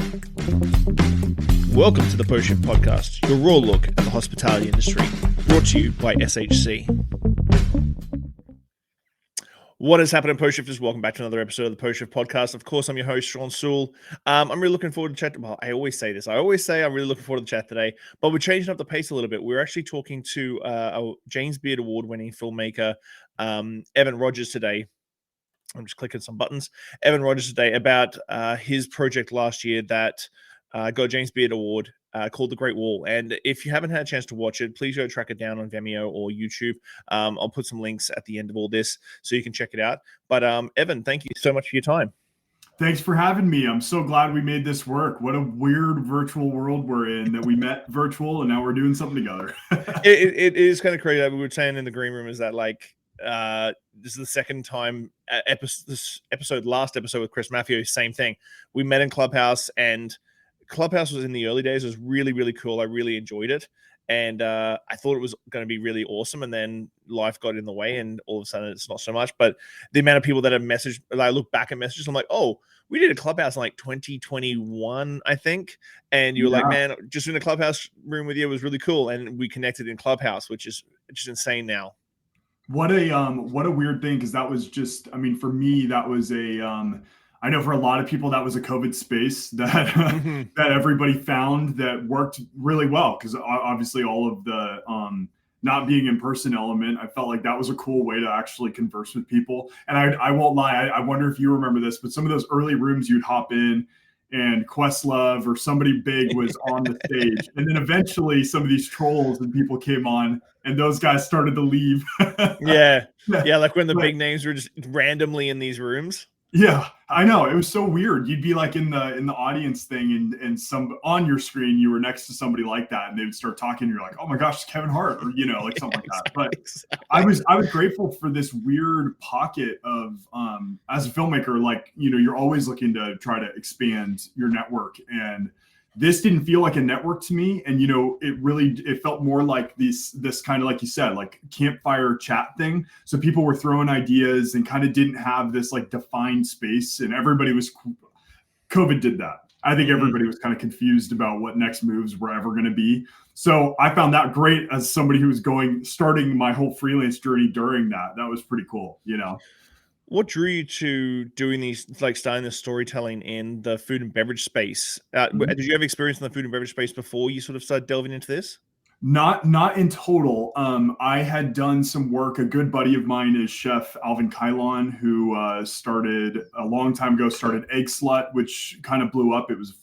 Welcome to the Post Shift Podcast, your raw look at the hospitality industry, brought to you by SHC. What is happening, Post Shifters? Welcome back to another episode of the Post Shift Podcast. Of course, I'm your host, Shawn Soole. I'm really looking forward to chat. Well, I always say this. I always say I'm really looking forward to the chat today, but we're changing up the pace a little bit. We're actually talking to a James Beard Award-winning filmmaker, Evan Rogers, today. I'm just clicking some buttons. Evan Rogers today about his project last year that got a James Beard Award called The Great Wall. And if you haven't had a chance to watch it, please go track it down on Vimeo or YouTube. I'll put some links at the end of all this so you can check it out. But Evan, thank you so much for your time. Thanks for having me. I'm so glad we made this work. What a weird virtual world we're in, that we met virtual and now we're doing something together. It is kind of crazy. Like we were saying in the green room is that this is the second time last episode with Chris Matthews, same thing. We met in Clubhouse, and Clubhouse was in the early days. It was really, really cool. I really enjoyed it. And I thought it was going to be really awesome. And then life got in the way, and all of a sudden it's not so much. But the amount of people that have messaged, I look back at messages, I'm like, oh, we did a Clubhouse in like 2021, I think. And you were like, man, just in a Clubhouse room with you was really cool. And we connected in Clubhouse, which is just insane now. What a weird thing, because that was just, I mean, for me, that was I know for a lot of people that was a COVID space that that everybody found that worked really well, because obviously all of the not being in person element, I felt like that was a cool way to actually converse with people. And I won't lie, I wonder if you remember this, but some of those early rooms you'd hop in and Questlove or somebody big was on the stage. And then eventually some of these trolls and people came on and those guys started to leave. Yeah. Like when the big names were just randomly in these rooms. Yeah, I know. It was so weird. You'd be like in the audience thing, and some on your screen, you were next to somebody like that, and they would start talking. And you're like, oh my gosh, it's Kevin Hart, or like something like that. But I was grateful for this weird pocket of as a filmmaker, like you're always looking to try to expand your network, and this didn't feel like a network to me. And it felt more like this kind of, like you said, like campfire chat thing. So people were throwing ideas and kind of didn't have this like defined space, and everybody was, COVID did that. I think everybody was kind of confused about what next moves were ever going to be. So I found that great as somebody who was starting my whole freelance journey during that. That was pretty cool, What drew you to doing these, like starting the storytelling in the food and beverage space? Did you have experience in the food and beverage space before you sort of started delving into this? Not in total. I had done some work. A good buddy of mine is Chef Alvin Kylon, who started a long time ago, started Egg Slut, which kind of blew up. It was a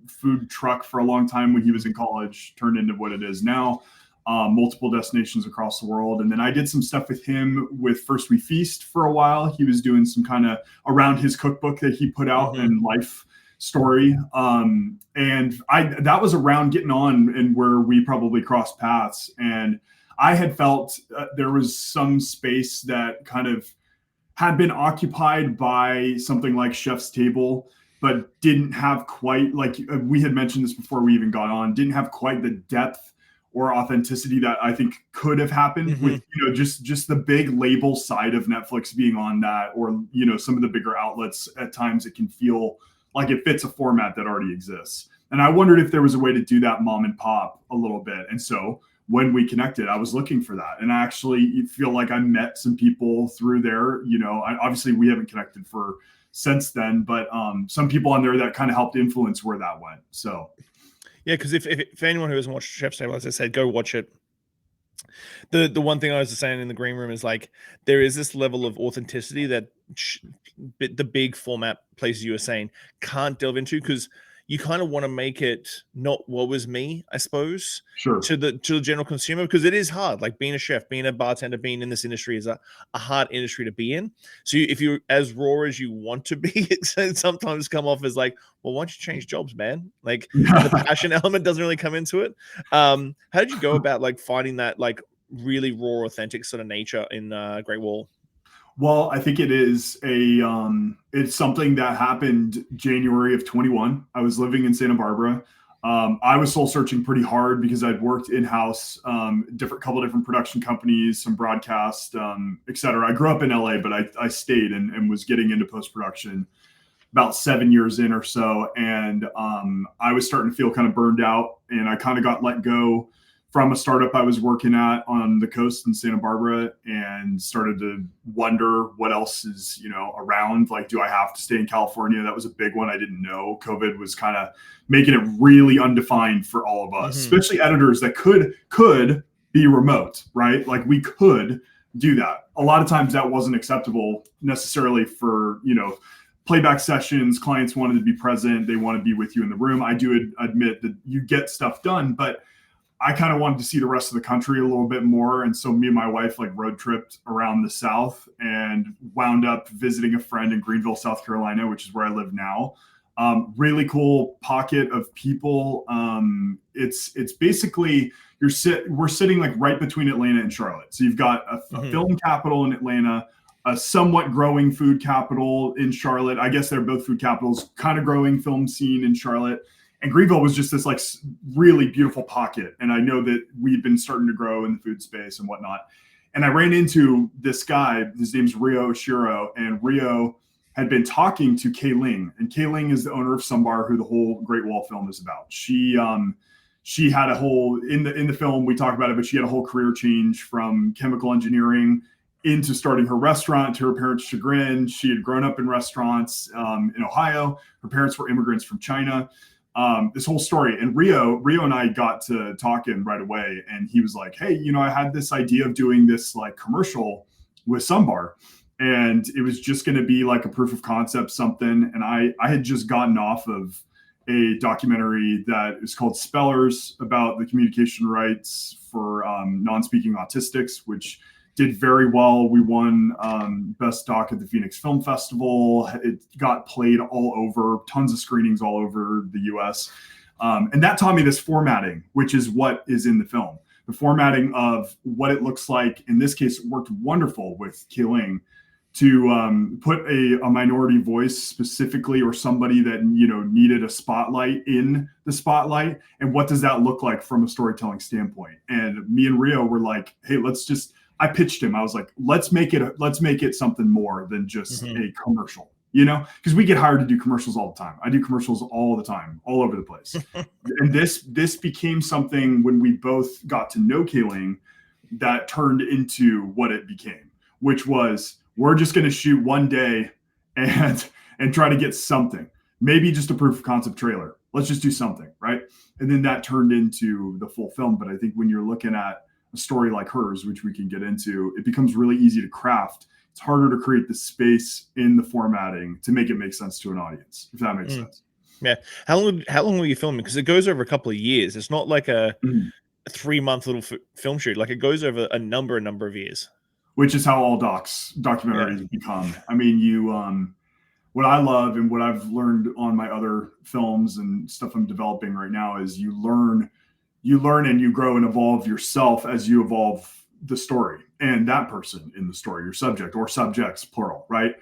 food truck for a long time when he was in college, turned into what it is now. Multiple destinations across the world. And then I did some stuff with him with First We Feast for a while. He was doing some kind of around his cookbook that he put out and life story. And that was around getting on and where we probably crossed paths. And I had felt there was some space that kind of had been occupied by something like Chef's Table, but didn't have quite, like we had mentioned this before we even got on, didn't have quite the depth or authenticity that I think could have happened with, just the big label side of Netflix being on that, or, some of the bigger outlets. At times it can feel like it fits a format that already exists. And I wondered if there was a way to do that mom and pop a little bit. And so when we connected, I was looking for that. And I actually feel like I met some people through there. Obviously we haven't connected since then, but some people on there that kind of helped influence where that went. So. Yeah, because if anyone who hasn't watched Chef's Table, as I said, go watch it. The one thing I was saying in the green room is like there is this level of authenticity that the big format places you were saying can't delve into, because you kind of want to make it not what was me, I suppose, sure, to the general consumer, because it is hard. Like being a chef, being a bartender, being in this industry is a hard industry to be in. So if you're as raw as you want to be, it sometimes come off as like, well, why don't you change jobs, man? Like the passion element doesn't really come into it. How did you go about like finding that like really raw, authentic sort of nature in Great Wall? Well, I think it is it's something that happened January of 21. I was living in Santa Barbara. I was soul searching pretty hard because I'd worked in-house, couple different production companies, some broadcast, et cetera. I grew up in LA, but I stayed and was getting into post-production about 7 years in or so. And I was starting to feel kind of burned out, and I kind of got let go from a startup I was working at on the coast in Santa Barbara, and started to wonder what else is, around. Like, do I have to stay in California? That was a big one. I didn't know. COVID was kind of making it really undefined for all of us, especially editors that could be remote, right? Like, we could do that. A lot of times that wasn't acceptable necessarily for, playback sessions. Clients wanted to be present. They want to be with you in the room. I do admit that you get stuff done, but I kind of wanted to see the rest of the country a little bit more. And so me and my wife road tripped around the South and wound up visiting a friend in Greenville, South Carolina, which is where I live now. Really cool pocket of people. It's basically we're sitting right between Atlanta and Charlotte. So you've got a film capital in Atlanta, a somewhat growing food capital in Charlotte. I guess they're both food capitals, kind of growing film scene in Charlotte. And Greenville was just this really beautiful pocket. And I know that we've been starting to grow in the food space and whatnot. And I ran into this guy, his name's Rio Oshiro, and Rio had been talking to Kay Ling. And Kay Ling is the owner of Sumbar, who the whole Great Wall film is about. She had a whole, in the film, we talk about it, but she had a whole career change from chemical engineering into starting her restaurant to her parents' chagrin. She had grown up in restaurants in Ohio. Her parents were immigrants from China. This whole story. And Rio and I got to talking right away. And he was like, hey, I had this idea of doing this commercial with Sumbar. And it was just going to be a proof of concept something. And I had just gotten off of a documentary that is called Spellers, about the communication rights for non-speaking autistics, which did very well. We won Best Doc at the Phoenix Film Festival. It got played all over, tons of screenings all over the US. And that taught me this formatting, which is what is in the film. The formatting of what it looks like. In this case, it worked wonderful with Killing to put a minority voice specifically, or somebody that needed a spotlight in the spotlight. And what does that look like from a storytelling standpoint? And me and Rio were like, hey, I pitched him. I was like, let's make it something more than just a commercial, because we get hired to do commercials all the time. I do commercials all the time, all over the place. And this became something when we both got to know Kayling that turned into what it became, which was, we're just going to shoot one day and try to get something, maybe just a proof of concept trailer. Let's just do something, right? And then that turned into the full film. But I think when you're looking at a story like hers, which we can get into, it becomes really easy to craft. It's harder to create the space in the formatting to make it make sense to an audience, if that makes sense. Yeah. How long were you filming? Because it goes over a couple of years. It's not like a 3-month little film shoot. It goes over a number of years. Which is how all documentaries become. I mean, what I love and what I've learned on my other films and stuff I'm developing right now is you learn and you grow and evolve yourself as you evolve the story and that person in the story, your subject or subjects, plural, right?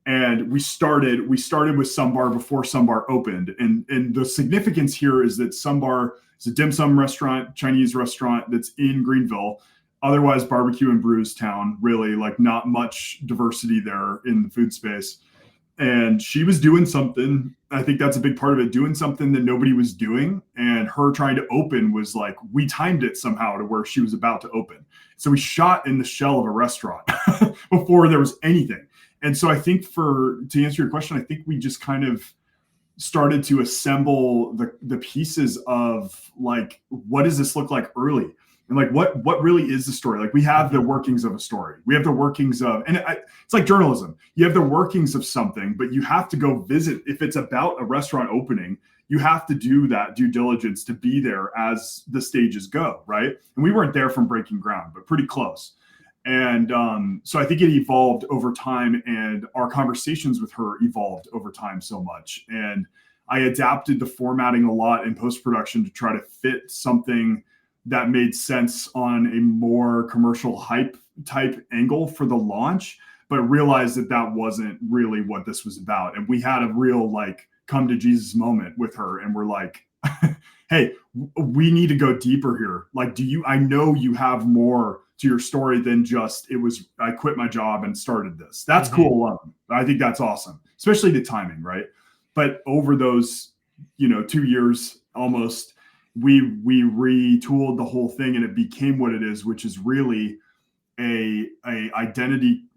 And we started with Sumbar before Sumbar opened. And the significance here is that Sumbar is a dim sum restaurant, Chinese restaurant that's in Greenville, otherwise barbecue and brews town, really not much diversity there in the food space. And she was doing something, I think that's a big part of it, doing something that nobody was doing. And her trying to open was we timed it somehow to where she was about to open. So we shot in the shell of a restaurant before there was anything. And so I think to answer your question, I think we just kind of started to assemble the pieces of what does this look like early? And what really is the story? We have the workings of a story. We have the workings of, it's like journalism. You have the workings of something, but you have to go visit. If it's about a restaurant opening, you have to do that due diligence to be there as the stages go, right? And we weren't there from breaking ground, but pretty close. And so I think it evolved over time, and our conversations with her evolved over time so much. And I adapted the formatting a lot in post-production to try to fit something that made sense on a more commercial hype type angle for the launch, but realized that wasn't really what this was about. And we had a real come to Jesus moment with her. And we're like, hey, we need to go deeper here. I know you have more to your story than just, I quit my job and started this. That's cool alone. I think that's awesome, especially the timing, right? But over those, 2 years almost, we retooled the whole thing, and it became what it is, which is really a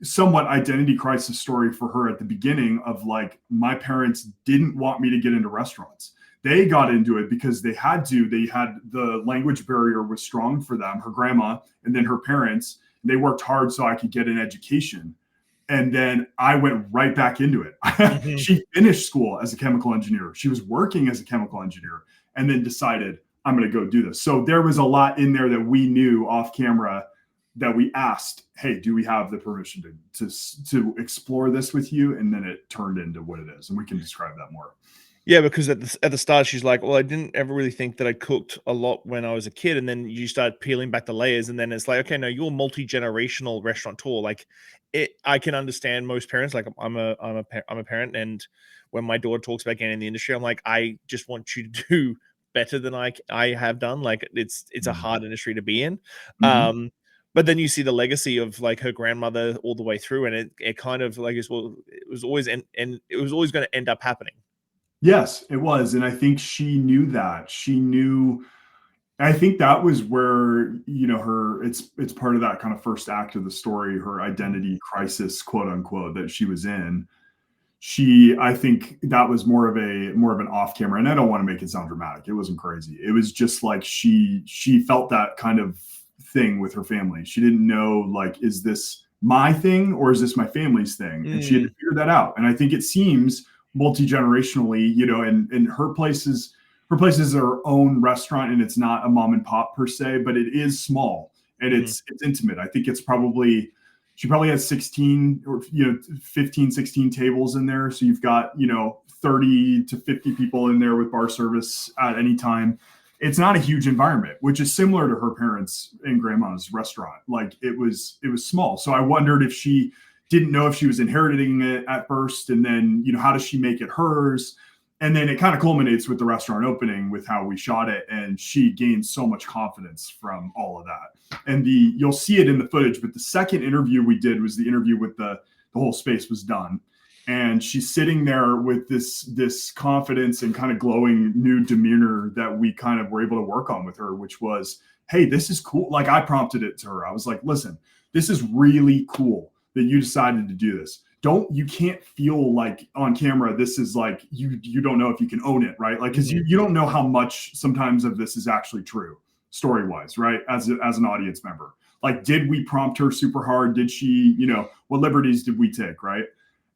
somewhat identity crisis story for her at the beginning of like, my parents didn't want me to get into restaurants. They got into it because they had to. They had, the language barrier was strong for them, her grandma, and then her parents. They worked hard so I could get an education. And then I went right back into it. Mm-hmm. She finished school as a chemical engineer. She was working as a chemical engineer and then decided, I'm going to go do this. So there was a lot in there that we knew off camera that we asked, hey, do we have the permission to explore this with you? And then it turned into what it is. And we can describe that more. Yeah, because at the start she's like, "Well, I didn't ever really think that I cooked a lot when I was a kid," and then you start peeling back the layers, and then it's like, "Okay, no, you're multi-generational restaurateur." Like, I can understand most parents. Like, I'm a parent, and when my daughter talks about getting in the industry, I'm like, I just want you to do better than I have done. Like, it's a hard industry to be in. Mm-hmm. But then you see the legacy of like her grandmother all the way through, and it kind of like it was always and it was always going to end up happening. Yes, it was. And I think she knew that. She knew, I think that was where, it's part of that kind of first act of the story, her identity crisis, quote unquote, that she was in. I think that was more of an off camera, and I don't want to make it sound dramatic. It wasn't crazy. It was just like, she felt that kind of thing with her family. She didn't know, like, is this my thing or is this my family's thing? And she had to figure that out. And I think it seems multi-generationally, and her place is her own restaurant, and it's not a mom and pop per se, but it is small and it's intimate. I think she probably has 16 or 15, 16 tables in there. So you've got 30 to 50 people in there with bar service at any time. It's not a huge environment, which is similar to her parents' and grandma's restaurant. Like, it was small. So I wondered if she didn't know if she was inheriting it at first, and then how does she make it hers? And then it kind of culminates with the restaurant opening, with how we shot it, and she gained so much confidence from all of that. And you'll see it in the footage, but the second interview we did was the interview with the whole space was done, and she's sitting there with this confidence and kind of glowing new demeanor that we kind of were able to work on with her, which was, hey, this is cool. Like, I prompted it to her. I was like, listen, this is really cool that you decided to do this. You can't feel like on camera, this is like, you don't know if you can own it, right? Like, because you don't know how much sometimes of this is actually true story-wise, right? As an audience member, like, did we prompt her super hard? Did she, what liberties did we take, right?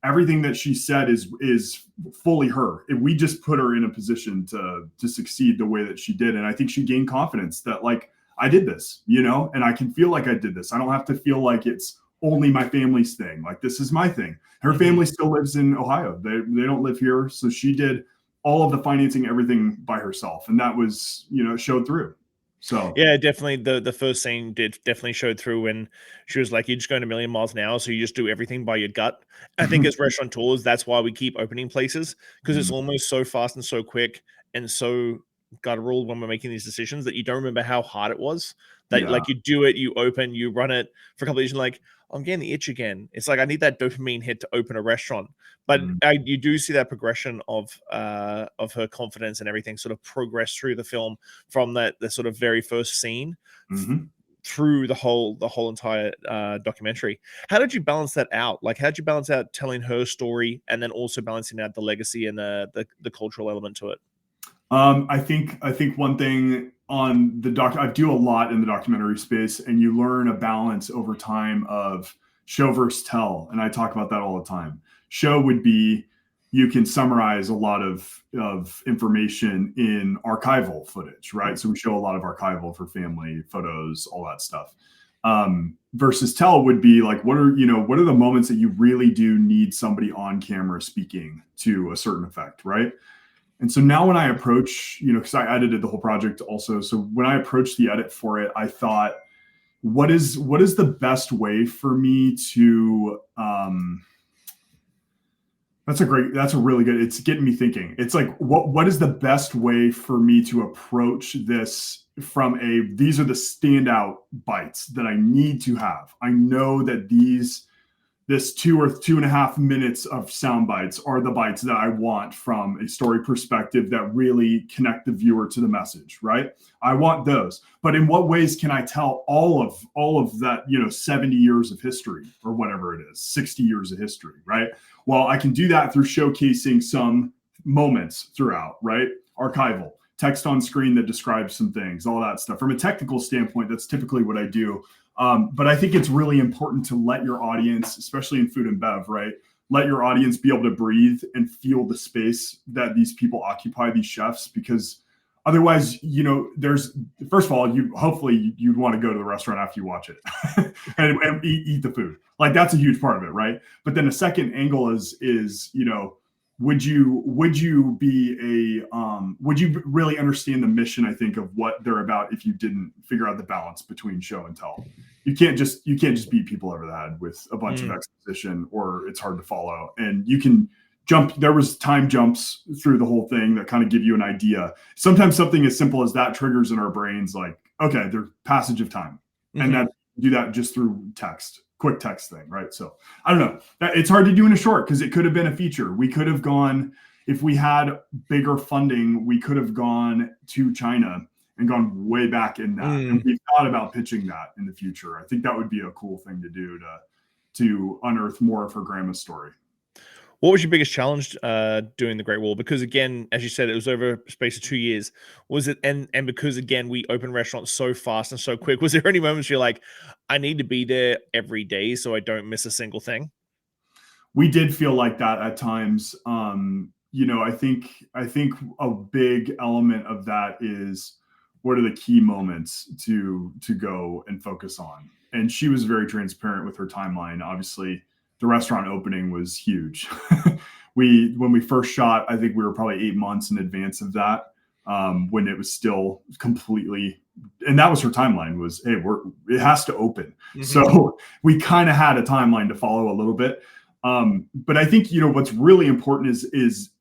Everything that she said is fully her. If we just put her in a position to succeed the way that she did. And I think she gained confidence that, like, I did this, and I can feel like I did this. I don't have to feel like it's only my family's thing. Like, this is my thing. Her family still lives in Ohio. They don't live here. So she did all of the financing, everything by herself. And that was, showed through. So yeah, definitely the first scene definitely showed through when she was like, "You're just going a million miles an hour, so you just do everything by your gut." I think as restaurateurs, that's why we keep opening places, because it's almost so fast and so quick and so guttural when we're making these decisions that you don't remember how hard it was. That yeah. like, you do it, you open, you run it for a couple of years, and like, I'm getting the itch again. It's like, I need that dopamine hit to open a restaurant. But you do see that progression of her confidence and everything sort of progress through the film, from the sort of very first scene through the whole entire documentary. How did you balance that out? Like, how did you balance out telling her story and then also balancing out the legacy and the cultural element to it? I think one thing on the I do a lot in the documentary space, and you learn a balance over time of show versus tell. And I talk about that all the time. Show would be, you can summarize a lot of information in archival footage, right? So we show a lot of archival for family photos, all that stuff. Versus tell would be like, what are the moments that you really do need somebody on camera speaking to a certain effect, right? And so now when I approach, because I edited the whole project also. So when I approached the edit for it, I thought, what is the best way for me to, that's a really good, it's getting me thinking. It's like, what is the best way for me to approach this from these are the standout bites that I need to have. I know that this 2 or 2.5 minutes of sound bites are the bites that I want from a story perspective that really connect the viewer to the message, right? I want those. But in what ways can I tell all of that, 70 years of history or whatever it is, 60 years of history, right? Well, I can do that through showcasing some moments throughout, right? Archival, text on screen that describes some things, all that stuff. From a technical standpoint, that's typically what I do. But I think it's really important to let your audience, especially in food and bev, right? Let your audience be able to breathe and feel the space that these people occupy, these chefs, because otherwise, there's, first of all, hopefully you'd want to go to the restaurant after you watch it and eat the food. Like that's a huge part of it, right? But then the second angle is would you really understand the mission, I think, of what they're about if you didn't figure out the balance between show and tell? You can't just beat people over the head with a bunch of exposition, or it's hard to follow. And you can jump. There was time jumps through the whole thing that kind of give you an idea. Sometimes something as simple as that triggers in our brains, like, okay, there's passage of time. And that do that just through text. Quick text thing, right? So I don't know. It's hard to do in a short because it could have been a feature. We could have gone, if we had bigger funding, we could have gone to China and gone way back in that. And we've thought about pitching that in the future. I think that would be a cool thing to do to unearth more of her grandma's story. What was your biggest challenge doing the Great Wall? Because again, as you said, it was over a space of 2 years. Was it and because again we open restaurants so fast and so quick? Was there any moments you're like, I need to be there every day so I don't miss a single thing? We did feel like that at times. I think a big element of that is what are the key moments to go and focus on. And she was very transparent with her timeline. Obviously, the restaurant opening was huge. When we first shot, I think we were probably 8 months in advance of that, when it was still completely, and that was her timeline was, hey, it has to open. So we kind of had a timeline to follow a little bit. But I think, what's really important is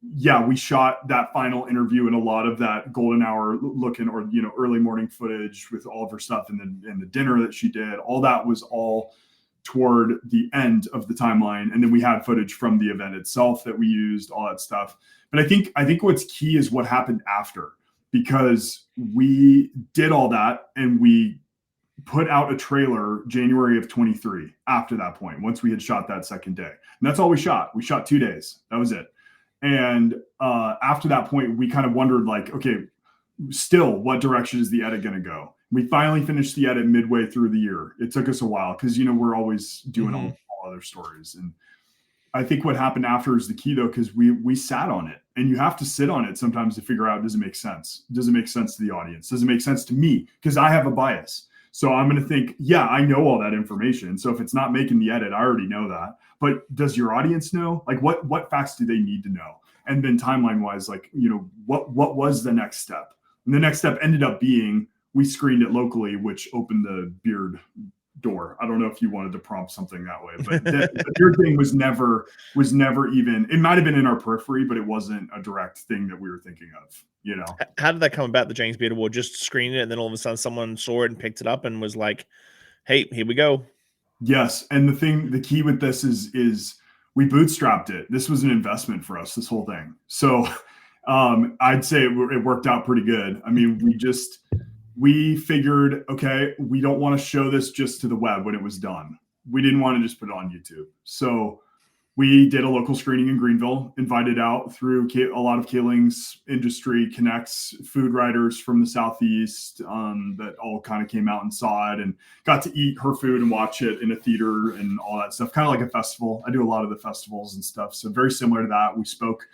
we shot that final interview and a lot of that golden hour looking, or, early morning footage with all of her stuff and the dinner that she did, all that was all toward the end of the timeline. And then we had footage from the event itself that we used, all that stuff. But I think what's key is what happened after, because we did all that and we put out a trailer January of 23 after that point, once we had shot that second day. And that's all we shot. We shot 2 days. That was it. And after that point, we kind of wondered like, okay, still, what direction is the edit going to go? We finally finished the edit midway through the year. It took us a while because, we're always doing all other stories. And I think what happened after is the key, though, because we sat on it, and you have to sit on it sometimes to figure out, does it make sense? Does it make sense to the audience? Does it make sense to me? Because I have a bias. So I'm going to think, yeah, I know all that information. So if it's not making the edit, I already know that. But does your audience know? Like what facts do they need to know? And then timeline wise, like, what was the next step? And the next step ended up being, we screened it locally, which opened the beard door. I don't know if you wanted to prompt something that way, but the beard thing was never even, it might've been in our periphery, but it wasn't a direct thing that we were thinking of, How did that come about, the James Beard Award? Just screened it and then all of a sudden someone saw it and picked it up and was like, hey, here we go. Yes. And the key with this is we bootstrapped it. This was an investment for us, this whole thing. So I'd say it worked out pretty good. I mean, we figured, okay, we don't want to show this just to the web when it was done. We didn't want to just put it on YouTube. So we did a local screening in Greenville, invited out through a lot of Kaling's industry connects, food writers from the Southeast that all kind of came out and saw it and got to eat her food and watch it in a theater and all that stuff, kind of like a festival. I do a lot of the festivals and stuff. So very similar to that. We spoke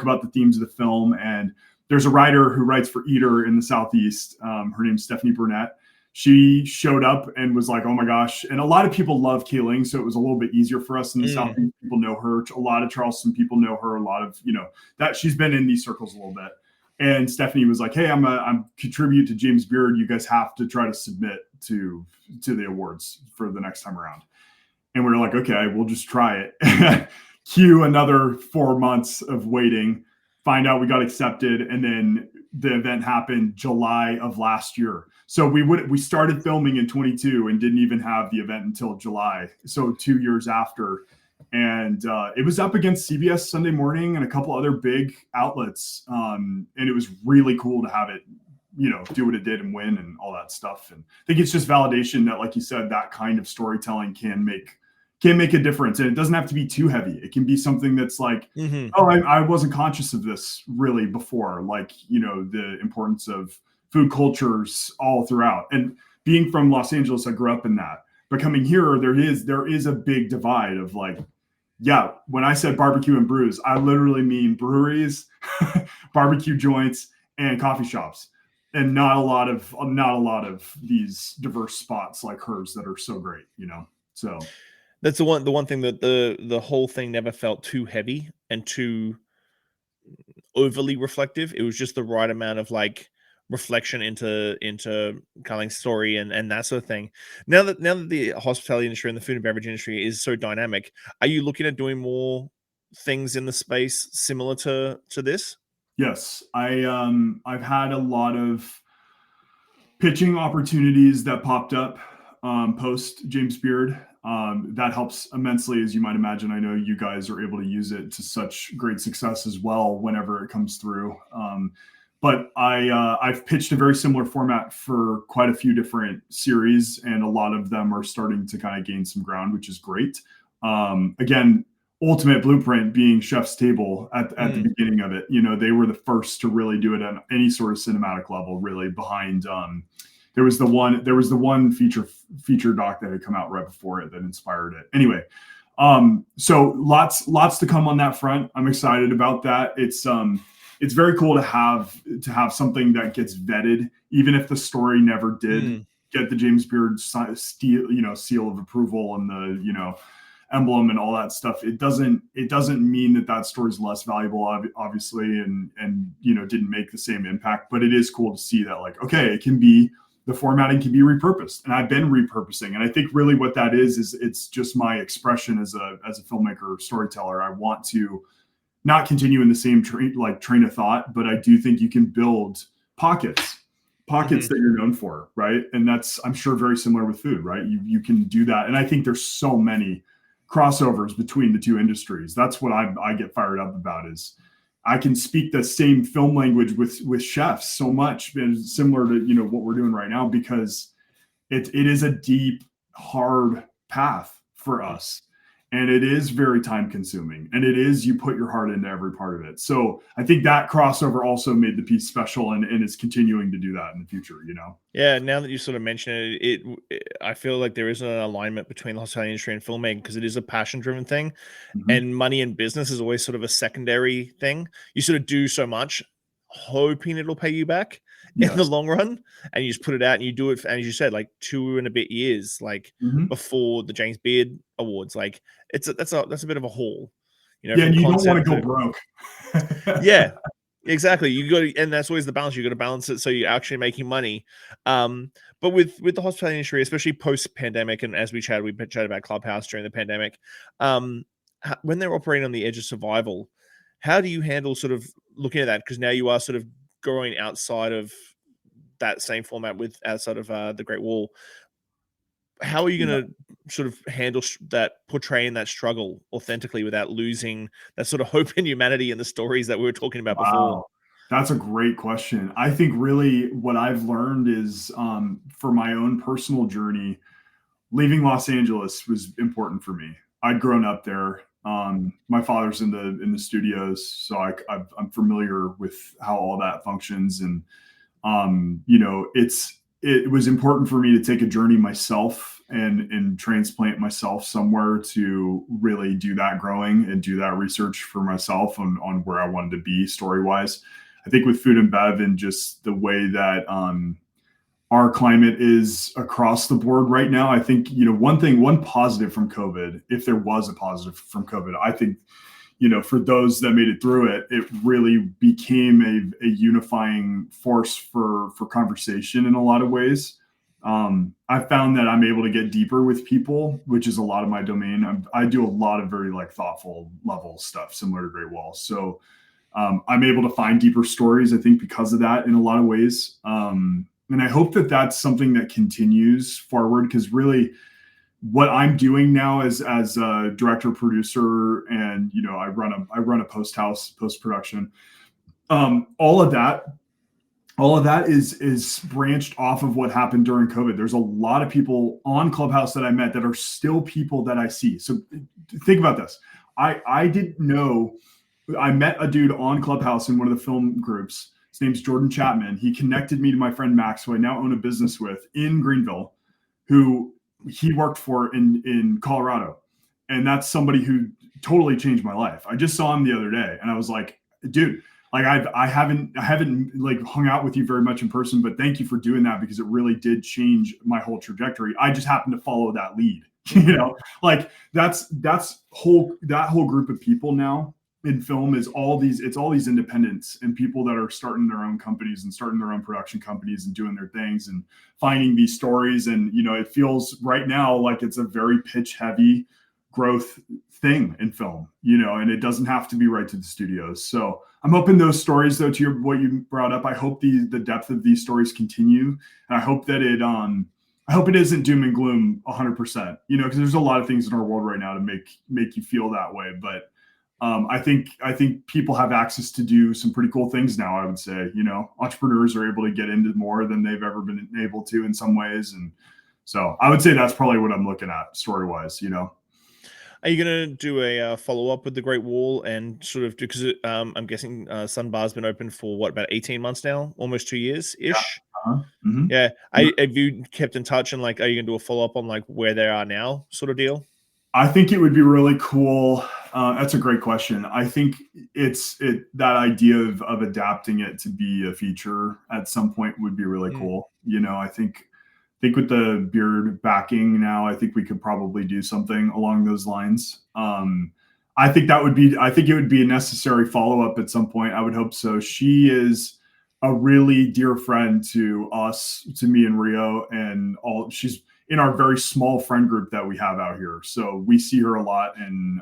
about the themes of the film, and there's a writer who writes for Eater in the Southeast. Her name's Stephanie Burnett. She showed up and was like, oh my gosh. And a lot of people love Kaling, so it was a little bit easier for us in the Southeast. People know her. A lot of Charleston people know her. A lot of, that she's been in these circles a little bit. And Stephanie was like, hey, I'm contribute to James Beard. You guys have to try to submit to the awards for the next time around. And we were like, okay, we'll just try it. Cue another 4 months of waiting, find out we got accepted. And then the event happened July of last year. So we started filming in 22 and didn't even have the event until July. So 2 years after. And it was up against CBS Sunday Morning and a couple other big outlets. And it was really cool to have it, do what it did and win and all that stuff. And I think it's just validation that, like you said, that kind of storytelling can make a difference. And it doesn't have to be too heavy. It can be something that's like, oh, I wasn't conscious of this really before, like, the importance of food cultures all throughout. And being from Los Angeles, I grew up in that. But coming here, there is a big divide of like, yeah, when I said barbecue and brews, I literally mean breweries, barbecue joints, and coffee shops, and not a lot of these diverse spots like hers that are so great, So that's the one thing that the whole thing never felt too heavy and too overly reflective. It was just the right amount of like reflection into kind of like story and that sort of thing. Now that the hospitality industry and the food and beverage industry is so dynamic, are you looking at doing more things in the space similar to this? Yes, I've had a lot of pitching opportunities that popped up post James Beard. That helps immensely, as you might imagine. I know you guys are able to use it to such great success as well whenever it comes through. But I've pitched a very similar format for quite a few different series, and a lot of them are starting to kind of gain some ground, which is great. Again, ultimate blueprint being Chef's Table at the beginning of it. They were the first to really do it on any sort of cinematic level, really behind. There was the one feature doc that had come out right before it that inspired it. Anyway, so lots to come on that front. I'm excited about that. It's very cool to have something that gets vetted, even if the story never did get the James Beard seal of approval and the emblem and all that stuff. It doesn't mean that story's less valuable, obviously, and didn't make the same impact. But it is cool to see that, like, okay, the formatting can be repurposed, and I've been repurposing. And I think really what that is it's just my expression as a filmmaker or storyteller. I want to not continue in the same train of thought, but I do think you can build pockets that you're known for, right? And that's, I'm sure, very similar with food, right? You can do that. And I think there's so many crossovers between the two industries. That's what I get fired up about, is I can speak the same film language with chefs so much, and similar to what we're doing right now, because it is a deep, hard path for us. And it is very time consuming, and you put your heart into every part of it. So I think that crossover also made the piece special, and is continuing to do that in the future, Yeah, now that you sort of mention it, I feel like there is an alignment between the hospitality industry and filmmaking, because it is a passion driven thing, and money in business is always sort of a secondary thing. You sort of do so much hoping it'll pay you back in the long run, and you just put it out and you do it, and as you said, like 2 and a bit years, like before the James Beard Awards. Like that's a bit of a haul, and you don't want to go broke. Yeah, exactly. You got to, and that's always the balance. You got to balance it so you're actually making money. But with the hospitality industry, especially post pandemic, and as we chatted about Clubhouse during the pandemic, when they're operating on the edge of survival, how do you handle sort of looking at that? Because now you are sort of going outside of that same format outside of the Great Wall. How are you going to sort of handle that, portraying that struggle authentically without losing that sort of hope in humanity and the stories that we were talking about before? That's a great question. I think really what I've learned is, for my own personal journey, leaving Los Angeles was important for me. I'd grown up there. My father's in the studios, so I'm familiar with how all that functions, and it was important for me to take a journey myself and transplant myself somewhere to really do that growing and do that research for myself on where I wanted to be story wise. I think with food and bev, and just the way that our climate is across the board right now, I think one positive from COVID, if there was a positive from COVID, I think for those that made it through it, it really became a unifying force for conversation in a lot of ways. I found that I'm able to get deeper with people, which is a lot of my domain. I do a lot of very thoughtful level stuff similar to Great Wall. So I'm able to find deeper stories, I think, because of that in a lot of ways. And I hope that that's something that continues forward, because really what I'm doing now as a director, producer, and I run a post production. All of that is branched off of what happened during COVID. There's a lot of people on Clubhouse that I met that are still people that I see. So think about this. I didn't know. I met a dude on Clubhouse in one of the film groups. His name's Jordan Chapman. He connected me to my friend Max, who I now own a business with in Greenville, who he worked for in Colorado. And that's somebody who totally changed my life. I just saw him the other day and I was like, dude, like I haven't like hung out with you very much in person, but thank you for doing that, because it really did change my whole trajectory. I just happened to follow that lead, like that whole group of people now in film is all these independents and people that are starting their own companies and starting their own production companies and doing their things and finding these stories. And, it feels right now like it's a very pitch heavy growth thing in film, and it doesn't have to be right to the studios. So I'm hoping those stories, though, to what you brought up, I hope the depth of these stories continue. And I hope that I hope it isn't doom and gloom 100%, because there's a lot of things in our world right now to make you feel that way. But I think people have access to do some pretty cool things now. I would say, entrepreneurs are able to get into more than they've ever been able to in some ways. And so I would say that's probably what I'm looking at story-wise, Are you going to do a follow-up with the Great Wall and sort of because I'm guessing Sunbar's been open for about 18 months now, almost 2 years-ish? Yeah. Uh-huh. Mm-hmm. Yeah. Have you kept in touch and are you going to do a follow-up on where they are now sort of deal? I think it would be really cool. That's a great question. I think that idea of adapting it to be a feature at some point would be really cool. I think with the beard backing now, I think we could probably do something along those lines. I think it would be a necessary follow-up at some point. I would hope so. She is a really dear friend to us, to me and Rio, and she's in our very small friend group that we have out here. So we see her a lot and,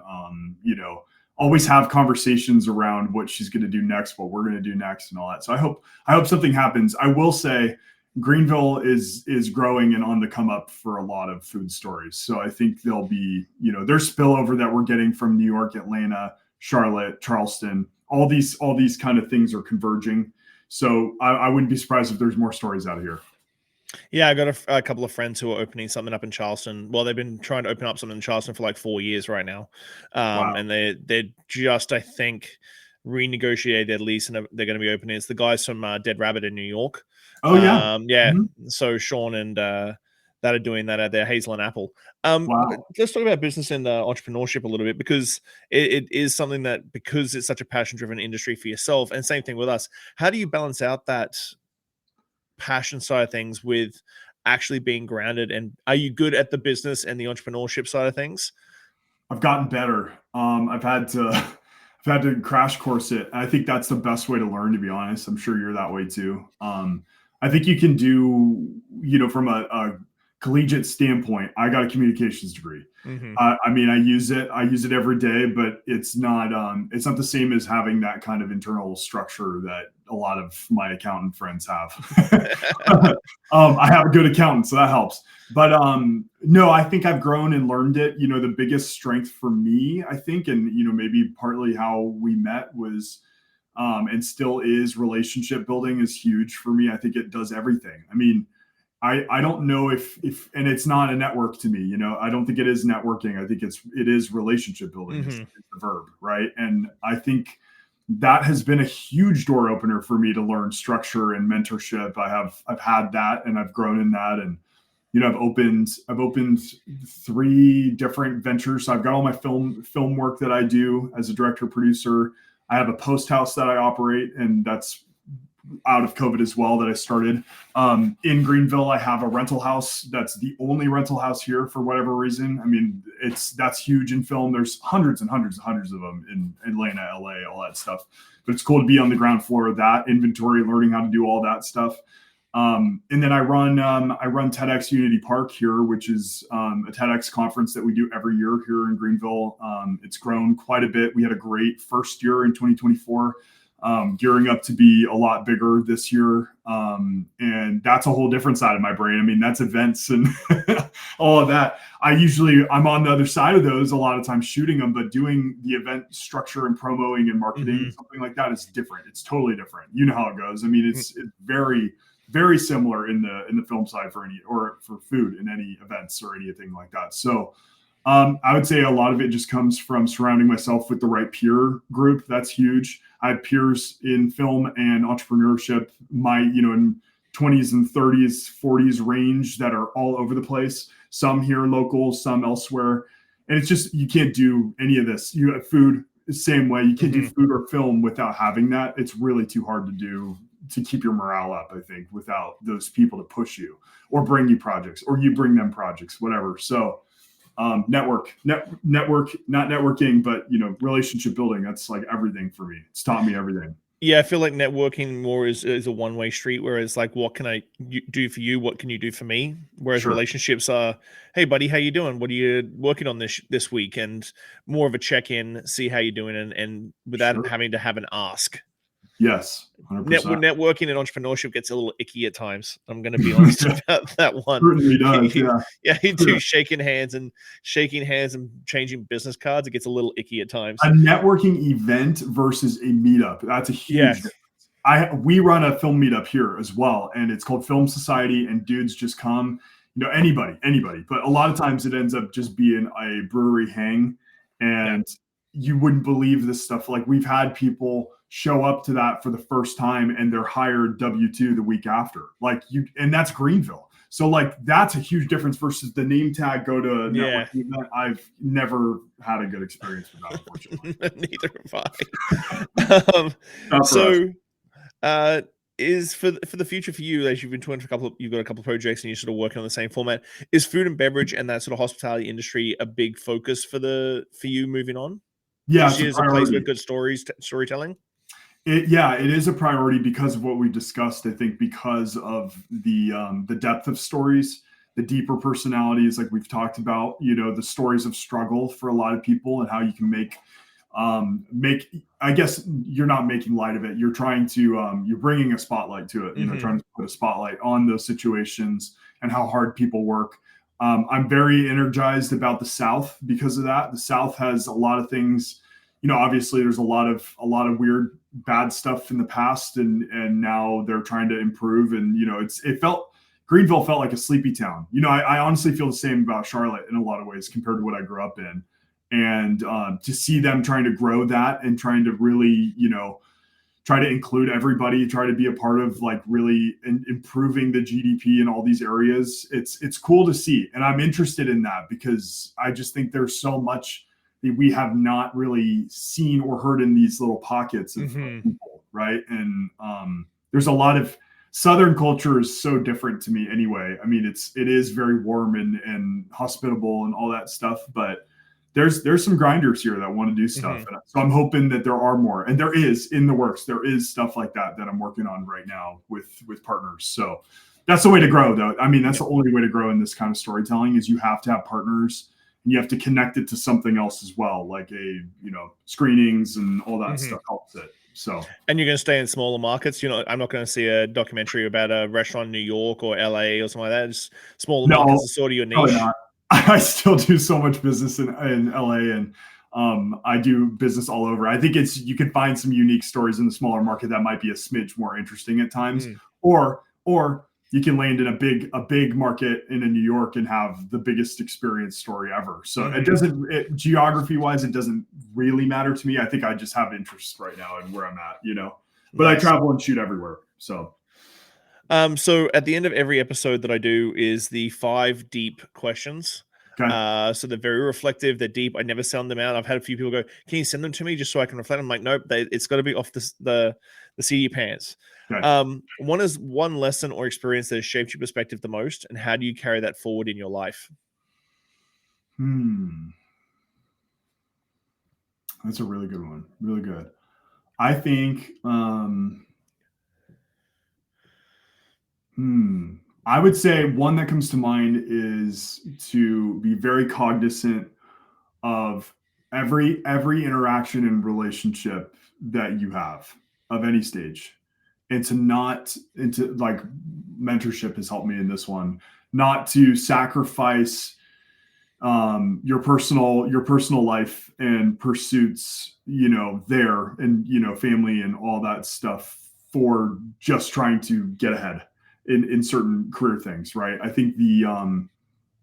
always have conversations around what she's going to do next, what we're going to do next and all that. So I hope something happens. I will say Greenville is growing and on the come up for a lot of food stories. So I think there'll be, there's spillover that we're getting from New York, Atlanta, Charlotte, Charleston, all these kind of things are converging. So I wouldn't be surprised if there's more stories out of here. Yeah, I got a couple of friends who are opening something up in Charleston. Well, they've been trying to open up something in Charleston for 4 years right now. Wow. And they're just, I think, renegotiated their lease and they're going to be opening. It's the guys from Dead Rabbit in New York. Oh, yeah. Yeah. Mm-hmm. So Shawn and that are doing that at their Hazel and Apple. Wow. Let's talk about business and entrepreneurship a little bit, because it is something that, because it's such a passion-driven industry for yourself, and same thing with us, how do you balance out that passion side of things with actually being grounded? And are you good at the business and the entrepreneurship side of things? I've gotten better. I've had to crash course it. I think that's the best way to learn, to be honest. I'm sure you're that way too. I think you can do, from a collegiate standpoint, I got a communications degree. Mm-hmm. I mean, I use it every day, but it's not the same as having that kind of internal structure that a lot of my accountant friends have. I have a good accountant, so that helps. But no, I think I've grown and learned it. The biggest strength for me, I think, and maybe partly how we met was, and still is, relationship building is huge for me. I think it does everything. I mean, I don't know if and it's not a network to me, I don't think it is networking. I think it is relationship building. Mm-hmm. It's the verb, right? And I think that has been a huge door opener for me to learn structure and mentorship. I've had that and I've grown in that. And, I've opened 3 different ventures. So I've got all my film work that I do as a director producer. I have a post house that I operate, and that's out of COVID as well, that I started. In Greenville, I have a rental house. That's the only rental house here for whatever reason. I mean, that's huge in film. There's hundreds and hundreds and hundreds of them in Atlanta, LA, all that stuff. But it's cool to be on the ground floor of that inventory, learning how to do all that stuff. And then I run TEDx Unity Park here, which is a TEDx conference that we do every year here in Greenville. It's grown quite a bit. We had a great first year in 2024, gearing up to be a lot bigger this year. And that's a whole different side of my brain. I mean, that's events and all of that. I'm on the other side of those a lot of times shooting them, but doing the event structure and promoting and marketing, something like that is different. It's totally different. You know how it goes. I mean, it's very, very similar in the film side for food in any events or anything like that. So I would say a lot of it just comes from surrounding myself with the right peer group. That's huge. I have peers in film and entrepreneurship, in 20s and 30s, 40s range that are all over the place. Some here local, some elsewhere. And it's just, you can't do any of this. You have food the same way. You can't do food or film without having that. It's really too hard to do to keep your morale up, I think, without those people to push you or bring you projects or you bring them projects, whatever. So network, not networking, but relationship building. That's like everything for me. It's taught me everything. Yeah, I feel like networking more is a one-way street, whereas like, what can I do for you? What can you do for me? Whereas relationships are, hey buddy, how you doing? What are you working on this week? And more of a check-in, see how you're doing, and without having to have an ask. Yes, 100%. Networking and entrepreneurship gets a little icky at times. I'm going to be honest about that one. Certainly does, you do shaking hands and changing business cards. It gets a little icky at times. A networking event versus a meetup. That's a huge difference. We run a film meetup here as well, and it's called Film Society, and dudes just come, anybody. But a lot of times it ends up just being a brewery hang, and you wouldn't believe this stuff. Like, we've had people show up to that for the first time and they're hired W-2 the week after. And that's Greenville. So like, that's a huge difference versus the name tag, go to a networking event. I've never had a good experience with that, unfortunately. Neither have I. Is for the future for you, as you've been touring you've got a couple of projects and you're sort of working on the same format, is food and beverage and that sort of hospitality industry a big focus for you moving on? Yeah, it's a place with good storytelling. It is a priority because of what we discussed. I think because of the depth of stories, the deeper personalities, like we've talked about, the stories of struggle for a lot of people and how you can make, I guess you're not making light of it. You're trying to, you're bringing a spotlight to it, trying to put a spotlight on those situations and how hard people work. I'm very energized about the South because of that. The South has a lot of things. Obviously there's a lot of weird, bad stuff in the past, and now they're trying to improve. And Greenville felt like a sleepy town. I honestly feel the same about Charlotte in a lot of ways compared to what I grew up in. And to see them trying to grow that and trying to really, try to include everybody, try to be a part of like really improving the GDP in all these areas. It's cool to see, and I'm interested in that because I just think there's so much that we have not really seen or heard in these little pockets of people, right? And there's a lot of Southern culture is so different to me anyway. I mean, it is very warm and hospitable and all that stuff, but there's some grinders here that want to do stuff. And so I'm hoping that there are more, and there is in the works. There is stuff like that I'm working on right now with partners. So that's the way to grow, though. I mean, that's the only way to grow in this kind of storytelling is you have to have partners. You have to connect it to something else as well, like screenings and all that stuff helps it. So, and you're going to stay in smaller markets. I'm not going to see a documentary about a restaurant in New York or LA or something like that. Just smaller markets is sort of your niche. Not. I still do so much business in LA, and I do business all over. I think you can find some unique stories in the smaller market that might be a smidge more interesting at times, or you can land in a big market in New York and have the biggest experience story ever. So it doesn't, geography wise, it doesn't really matter to me. I think I just have interest right now in where I'm at, but nice. I travel and shoot everywhere. So at the end of every episode that I do is the 5 deep questions. Okay. So they're very reflective. They're deep. I never send them out. I've had a few people go, "Can you send them to me just so I can reflect?" I'm like, "Nope. It's got to be off the seat of your pants." Okay. One is one lesson or experience that has shaped your perspective the most, and how do you carry that forward in your life? That's a really good one. Really good. I think I would say one that comes to mind is to be very cognizant of every interaction and relationship that you have of any stage, and to not into like mentorship has helped me in this one, not to sacrifice your personal life and pursuits, there, and family and all that stuff, for just trying to get ahead in certain career things, right? I think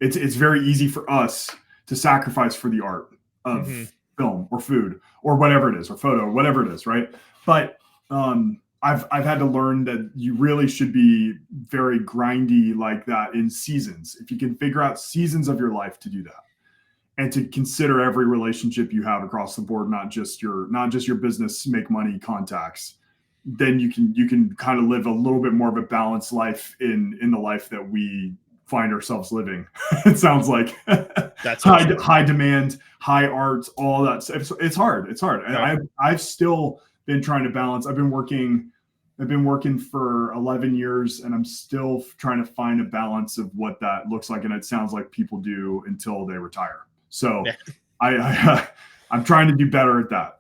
it's very easy for us to sacrifice for the art of film or food or whatever it is, or photo, whatever it is, right? But I've had to learn that you really should be very grindy like that in seasons. If you can figure out seasons of your life to do that, and to consider every relationship you have across the board, not just your business make money contacts, then you can kind of live a little bit more of a balanced life in the life that we find ourselves living. It sounds like That's awesome. high demand, high art, all that stuff. It's hard. And I've still been trying to balance. I've been working for 11 years, and I'm still trying to find a balance of what that looks like. And it sounds like people do until they retire. So I'm trying to do better at that,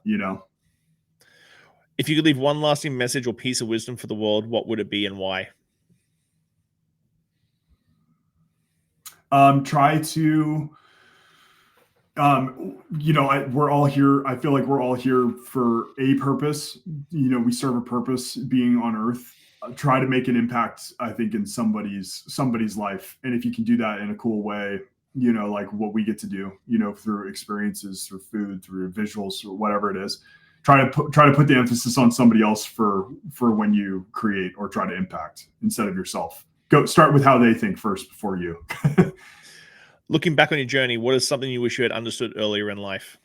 If you could leave one lasting message or piece of wisdom for the world, what would it be and why? Try to, we're all here. I feel like we're all here for a purpose. We serve a purpose being on Earth. Try to make an impact, I think, in somebody's life. And if you can do that in a cool way, like what we get to do, through experiences, through food, through visuals, or whatever it is, try to put the emphasis on somebody else for when you create or try to impact, instead of yourself. Go start with how they think first before you. Looking back on your journey, what is something you wish you had understood earlier in life?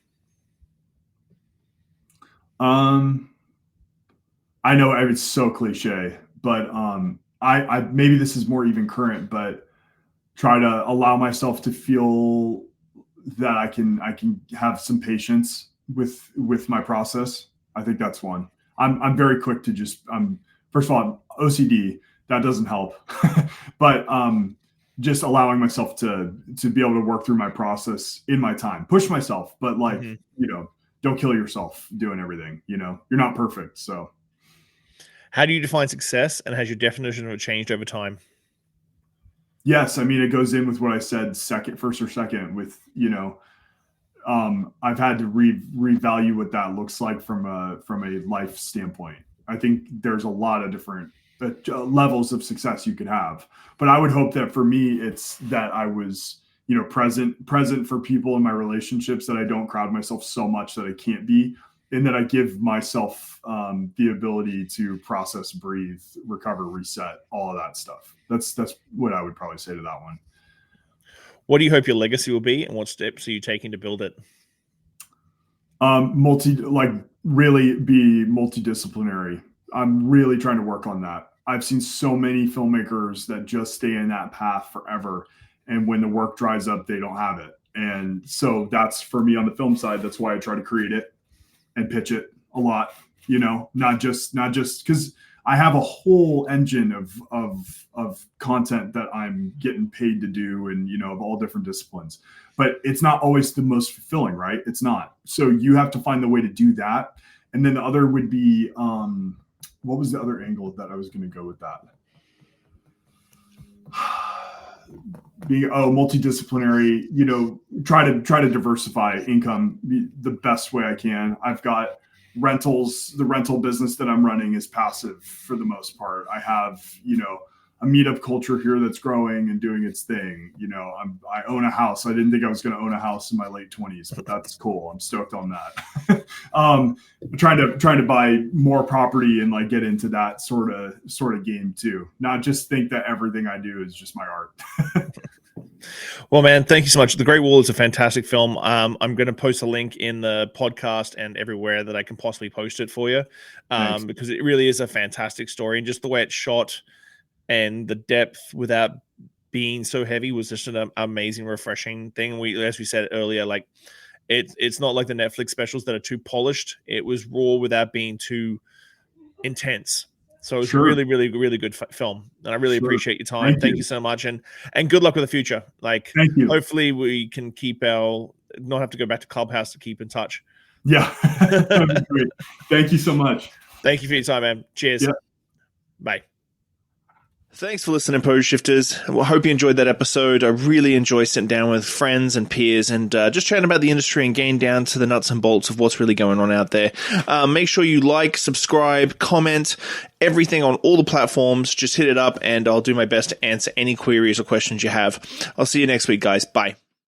I know it's so cliche, but I maybe this is more even current, but try to allow myself to feel that I can have some patience with my process. I think that's one. I'm very quick to just first of all, OCD, that doesn't help. But just allowing myself to be able to work through my process in my time, push myself, but like, don't kill yourself doing everything. You're not perfect. So how do you define success, and has your definition of it changed over time? Yes, I mean, it goes in with what I said, first or second, with I've had to revalue what that looks like from a life standpoint. I think there's a lot of different levels of success you could have, but I would hope that for me, it's that I was present for people in my relationships, that I don't crowd myself so much that I can't be, and that I give myself the ability to process, breathe, recover, reset, all of that stuff. That's what I would probably say to that one. What do you hope your legacy will be, and what steps are you taking to build it? Really be multidisciplinary. I'm really trying to work on that. I've seen so many filmmakers that just stay in that path forever, and when the work dries up, they don't have it. And so that's for me on the film side. That's why I try to create it and pitch it a lot, not just because I have a whole engine of content that I'm getting paid to do, and of all different disciplines, but it's not always the most fulfilling, right? It's not. So you have to find the way to do that. And then the other would be, what was the other angle that I was going to go with that? Being multidisciplinary, try to diversify income the best way I can. I've got rentals. The rental business that I'm running is passive for the most part. I have a meetup culture here that's growing and doing its thing. I own a house. I didn't think I was going to own a house in my late 20s, but that's cool. I'm stoked on that. Trying to buy more property and like get into that sort of game too. Not just think that everything I do is just my art. Well, man, thank you so much. The Great Wall is a fantastic film. I'm going to post a link in the podcast and everywhere that I can possibly post it for you, because it really is a fantastic story, and just the way it's shot and the depth without being so heavy was just an amazing, refreshing thing. As we said earlier, like it's not like the Netflix specials that are too polished. It was raw without being too intense. So it was a Sure. really, really, really good film, and I really Sure. appreciate your time. Thank you so much, and good luck with the future. Like, Thank you. hopefully we can keep not have to go back to Clubhouse to keep in touch. Yeah. That'd be great. Thank you so much. Thank you for your time, man. Cheers. Yeah. Bye. Thanks for listening, Pose Shifters. Well, I hope you enjoyed that episode. I really enjoy sitting down with friends and peers and just chatting about the industry and getting down to the nuts and bolts of what's really going on out there. Make sure you like, subscribe, comment, everything on all the platforms. Just hit it up and I'll do my best to answer any queries or questions you have. I'll see you next week, guys. Bye.